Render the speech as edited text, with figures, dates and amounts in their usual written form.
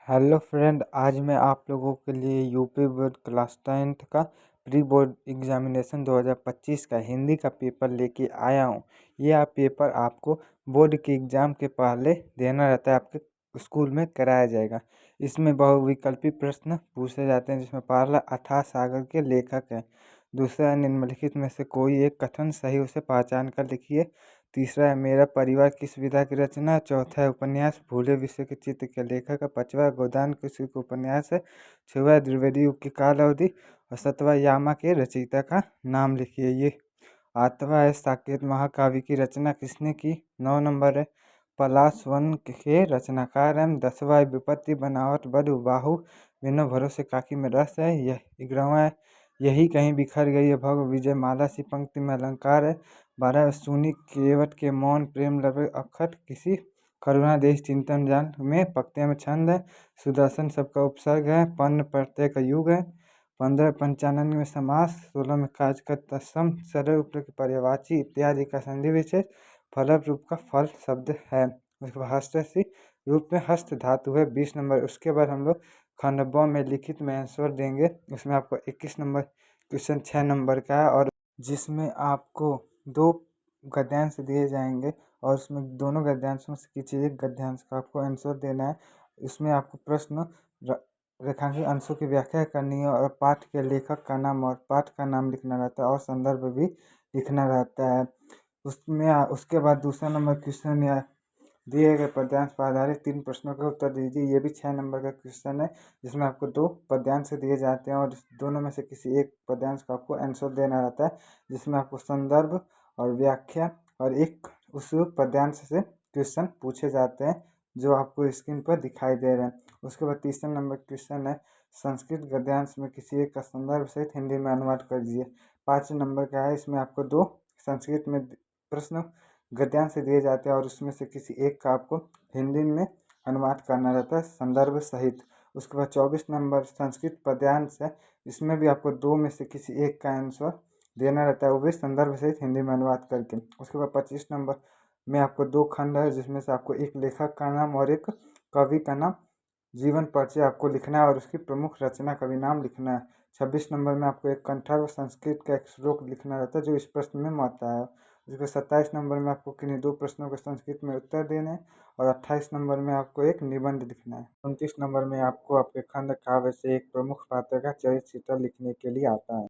Hello friend, आज मैं आप लोगों के लिए यूपी बोर्ड क्लास 10th का प्री बोर्ड एग्जामिनेशन 2025 का हिंदी का पेपर लेके आया हूँ। ये पेपर आपको बोर्ड के एग्ज़ाम के पहले देना रहता है, आपके स्कूल में कराया जाएगा। इसमें बहुविकल्पी प्रश्न पूछे जाते हैं, जिसमें पहला अथाह सागर के लेखक हैं। दूसरा है निम्नलिखित में से कोई एक कथन सही उसे पहचान कर लिखिए। तीसरा है मेरा परिवार किस विधा की रचना है। चौथा है उपन्यास भूले विषय के चित्र के लेखक है। पांचवा गोदान किसी को उपन्यास है। छठवा द्विवेदी युग की काल अवधि। और सातवां यामा के रचयिता का नाम लिखिए। ये आठवां है साकेत महाकाव्य की रचना किसने की। 9 नंबर है पलाश वन के रचनाकार हैं। 10वां है विपत्ति बनावट बधु बाहु बिनो भरोसे काकी में रस है। यह 11वां है यही कहीं बिखर गई है भव विजय माला सी पंक्ति में अलंकार है। 12 सुनी केवट के मौन प्रेम लवे अखट किसी करुणा देश चिंतन जान में पंक्तियों में छंद है। सुदर्शन सबका उपसर्ग है। पन्न प्रत्यय का युग है। 15 पंचानन में समास। 16 में काज का तत्सम सरल उपलब्ध के पर्यायवाची इत्यादि का संधि विशेष फल रूप का फल शब्द है। उसके बाद हस्त रूप में हस्त धातु है। 20 नंबर। उसके बाद हम लोग खंड ब में लिखित में आंसर देंगे। उसमें आपको 21 नंबर क्वेश्चन 6 नंबर का है, और जिसमें आपको 2 गद्यांश दिए जाएंगे, और उसमें दोनों गद्यांशों से किसी एक गद्यांश का आपको आंसर देना है। इसमें आपको प्रश्न रेखांकित अंशों की व्याख्या करनी है, और पाठ के लेखक का नाम और पाठ का नाम लिखना रहता है, और संदर्भ भी लिखना रहता है। उसमें उसके बाद दूसरा नंबर क्वेश्चन या दिए गए पद्यांश पर आधारित 3 प्रश्नों का उत्तर दीजिए। ये भी 6 नंबर का क्वेश्चन है, जिसमें आपको 2 पद्यांश दिए जाते हैं, और दोनों में से किसी एक पद्यांश का आपको आंसर देना रहता है, जिसमें आपको संदर्भ और व्याख्या और एक उस पद्यांश से क्वेश्चन पूछे जाते हैं, जो आपको स्क्रीन पर दिखाई दे रहे हैं। उसके बाद तीसरा नंबर क्वेश्चन है संस्कृत गद्यांश में किसी एक का संदर्भ सहित हिंदी में अनुवाद कर दीजिए। 5 नंबर का है। इसमें आपको 2 संस्कृत में प्रश्न गद्यांश से दिए जाते हैं, और उसमें से किसी एक का आपको हिंदी में अनुवाद करना रहता है संदर्भ सहित। उसके बाद 24 नंबर संस्कृत पद्यांश है। इसमें भी आपको 2 में से किसी एक का आंसर देना रहता है, वो भी संदर्भ सहित हिंदी में अनुवाद करके। उसके बाद 25 नंबर में आपको 2 खंड है, जिसमें से आपको एक लेखक का नाम और एक कवि का नाम जीवन परिचय आपको लिखना है, और उसकी प्रमुख रचना का भी नाम लिखना है। 26 नंबर में आपको एक कंठर्व संस्कृत का एक श्लोक लिखना रहता है, जो इस प्रश्न में आता है। उसके 27 नंबर में आपको किन्हीं 2 प्रश्नों के संस्कृत में उत्तर देने हैं, और 28 नंबर में आपको एक निबंध लिखना है। 29 नंबर में आपको आपके खंड काव्य से एक प्रमुख पात्र का चरित्र चित्र लिखने के लिए आता है।